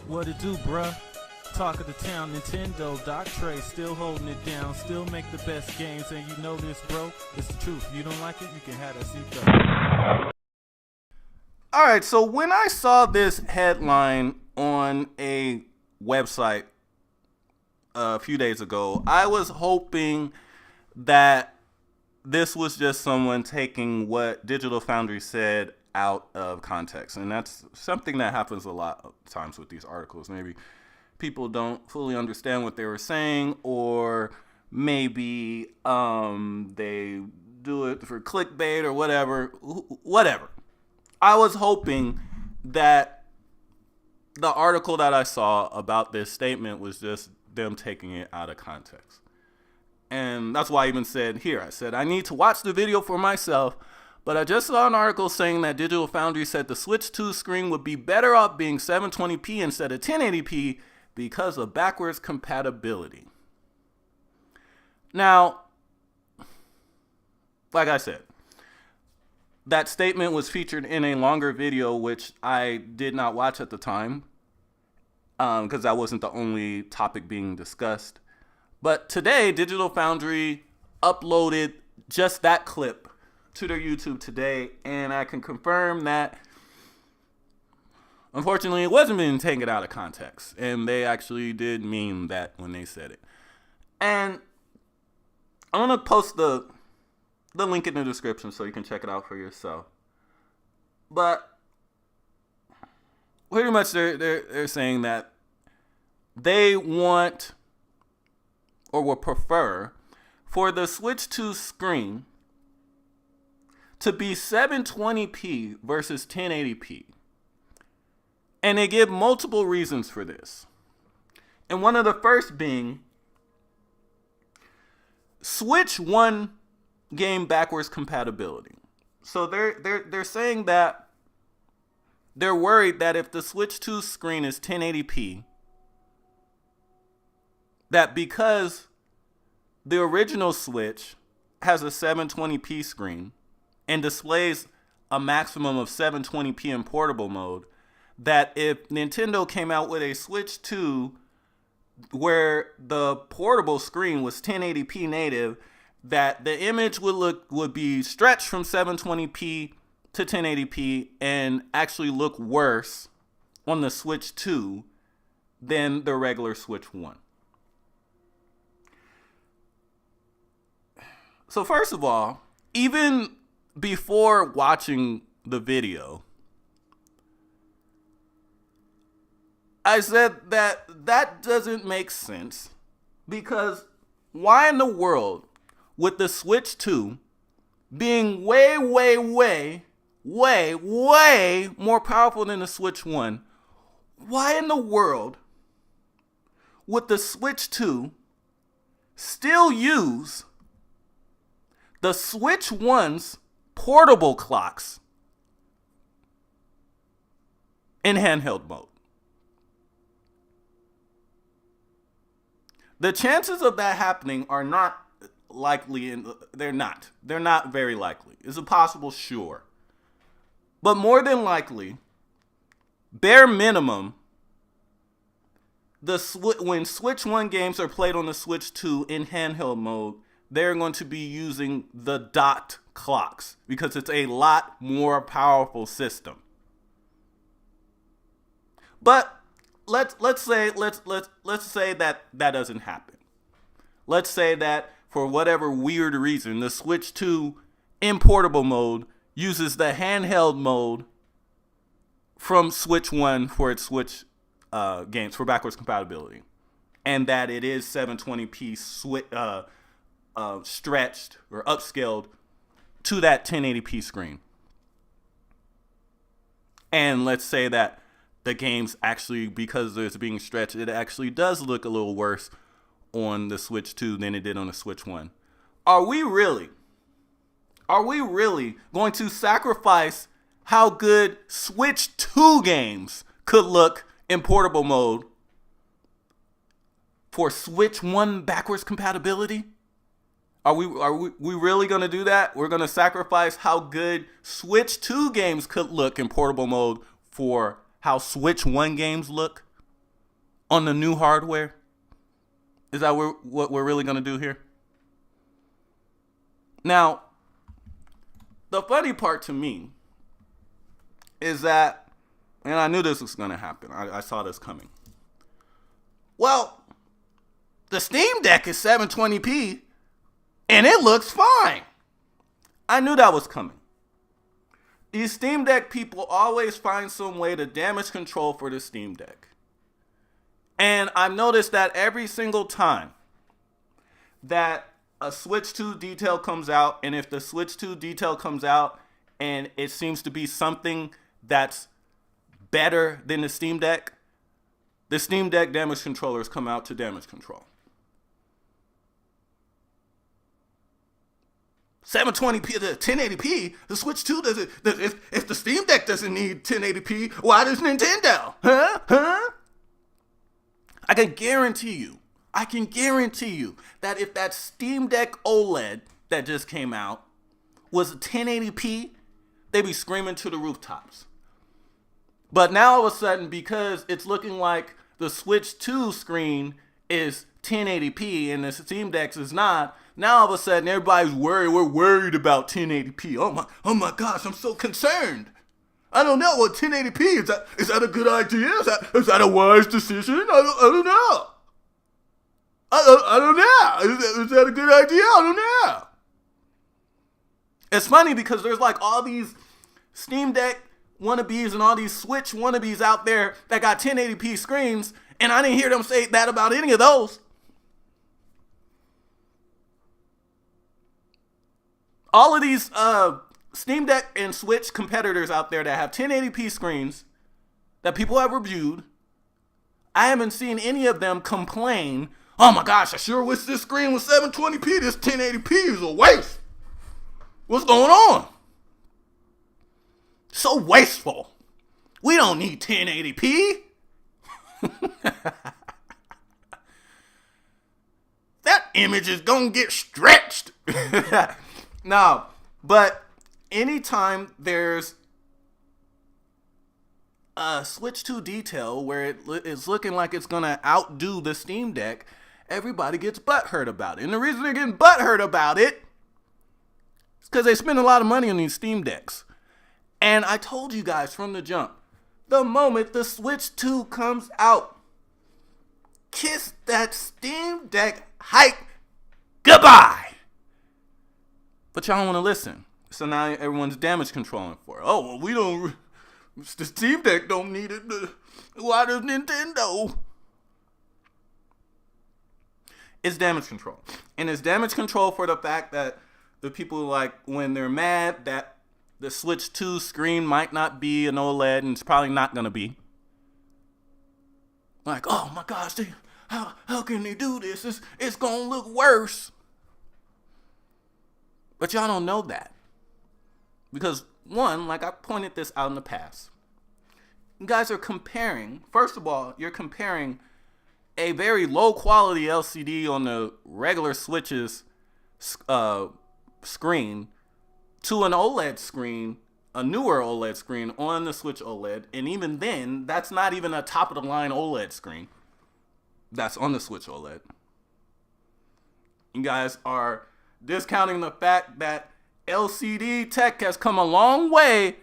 What it do, bruh? Talk of the town, Nintendo, Doc Trey, still holding it down, still make the best games, and you know this, bro. It's the truth. If you don't like it, you can have that seatbelt. Alright, so when I saw this headline on a website a few days ago, I was hoping that this was just someone taking what Digital Foundry said out of context. And that's something that happens a lot of times with these articles. Maybe people don't fully understand what they were saying, or maybe they do it for clickbait or whatever. I was hoping that the article that I saw about this statement was just them taking it out of context. And that's why I even said here, I said, I need to watch the video for myself, but I just saw an article saying that Digital Foundry said the Switch 2 screen would be better off being 720p instead of 1080p because of backwards compatibility. Now, like I said, that statement was featured in a longer video, which I did not watch at the time, because that wasn't the only topic being discussed. But today, Digital Foundry uploaded just that clip to their YouTube today, and I can confirm that, unfortunately, it wasn't being taken out of context, and they actually did mean that when they said it. And I'm going to post the link in the description so you can check it out for yourself. But pretty much they're saying that they want or would prefer for the Switch 2 screen to be 720p versus 1080p. And they give multiple reasons for this. And one of the first being Switch 1 game backwards compatibility. So they're saying that they're worried that if the Switch 2 screen is 1080p, that because the original Switch has a 720p screen and displays a maximum of 720p in portable mode, that if Nintendo came out with a Switch 2 where the portable screen was 1080p native, that the image would be stretched from 720p to 1080p and actually look worse on the Switch 2 than the regular Switch 1. So first of all, even before watching the video, I said that doesn't make sense, because why in the world with the Switch 2 being way more powerful than the Switch 1, why in the world would the Switch 2 still use the Switch 1's portable clocks in handheld mode? The chances of that happening are not likely, and they're not very likely. Is it possible? Sure. But more than likely, bare minimum, when Switch 1 games are played on the Switch 2 in handheld mode, they're going to be using the dot clocks because it's a lot more powerful system. But let's say that doesn't happen. Let's say that for whatever weird reason, the Switch 2 in portable mode uses the handheld mode from Switch 1 for its Switch games for backwards compatibility, and that it is 720p stretched or upscaled to that 1080p screen. And let's say that the games actually, because it's being stretched, it actually does look a little worse on the Switch 2 than it did on the Switch 1. Are we really going to sacrifice how good Switch 2 games could look in portable mode for Switch 1 backwards compatibility? Are we really going to do that? We're going to sacrifice how good Switch 2 games could look in portable mode for how Switch 1 games look on the new hardware? Is that what we're really going to do here? Now, the funny part to me is that, and I knew this was going to happen. I saw this coming. Well, the Steam Deck is 720p, and it looks fine. I knew that was coming. These Steam Deck people always find some way to damage control for the Steam Deck. And I've noticed that every single time that a Switch 2 detail comes out, and if the Switch 2 detail comes out and it seems to be something that's better than the Steam Deck damage controllers come out to damage control. 720p to 1080p, the Switch 2 doesn't. If the Steam Deck doesn't need 1080p, why does Nintendo? Huh? I can guarantee you that if that Steam Deck OLED that just came out was 1080p, they'd be screaming to the rooftops. But now all of a sudden, because it's looking like the Switch 2 screen is 1080p and the Steam Deck is not, now all of a sudden everybody's worried. We're worried about 1080p. Oh my gosh, I'm so concerned. I don't know what 1080p is. That a good idea? Is that a wise decision? I don't know. I don't know. Is that a good idea? I don't know. It's funny because there's like all these Steam Deck wannabes and all these Switch wannabes out there that got 1080p screens, and I didn't hear them say that about any of those. All of these Steam Deck and Switch competitors out there that have 1080p screens that people have reviewed, I haven't seen any of them complain, oh my gosh, I sure wish this screen was 720p. This 1080p is a waste. What's going on? So wasteful. We don't need 1080p. That image is gonna get stretched. No, but anytime there's a Switch 2 detail where it is looking like it's gonna outdo the Steam Deck, everybody gets butthurt about it. And the reason they're getting butthurt about it is because they spend a lot of money on these Steam Decks. And I told you guys from the jump, the moment the Switch 2 comes out, kiss that Steam Deck hype goodbye. But y'all don't want to listen. So now everyone's damage controlling for it. Oh, well, the Steam Deck don't need it. Why does Nintendo? It's damage control. And it's damage control for the fact that the people, like, when they're mad that the Switch 2 screen might not be an OLED, and it's probably not going to be. Like, oh my gosh, how can they do this? It's going to look worse. But y'all don't know that. Because, one, like I pointed this out in the past, you guys are comparing, first of all, you're comparing a very low quality LCD on the regular Switch's screen to an OLED screen, a newer OLED screen on the Switch OLED. And even then, that's not even a top of the line OLED screen that's on the Switch OLED. You guys are discounting the fact that LCD tech has come a long way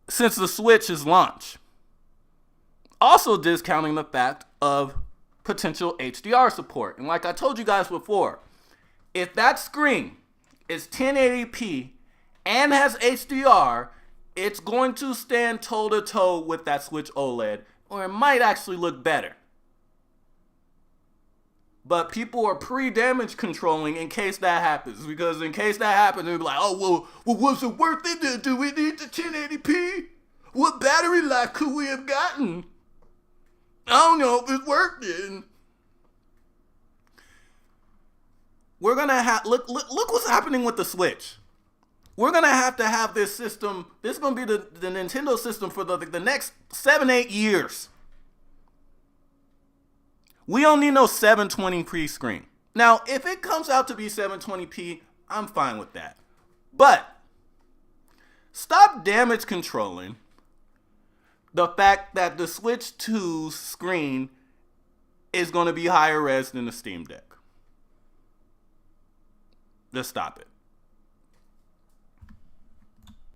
since the Switch's launch. Also discounting the fact of potential HDR support. And like I told you guys before, if that screen is 1080p and has HDR, it's going to stand toe-to-toe with that Switch OLED, or it might actually look better. But people are pre-damage controlling in case that happens. Because in case that happens, they'll be like, oh, well, was it worth it? Do we need the 1080p? What battery life could we have gotten? I don't know if it's worth it. We're going to have, look what's happening with the Switch. We're going to have this system. This is going to be the Nintendo system for the next 7-8 years. We don't need no 720p screen. Now, if it comes out to be 720p, I'm fine with that. But stop damage controlling the fact that the Switch 2 screen is going to be higher res than the Steam Deck. Just stop it.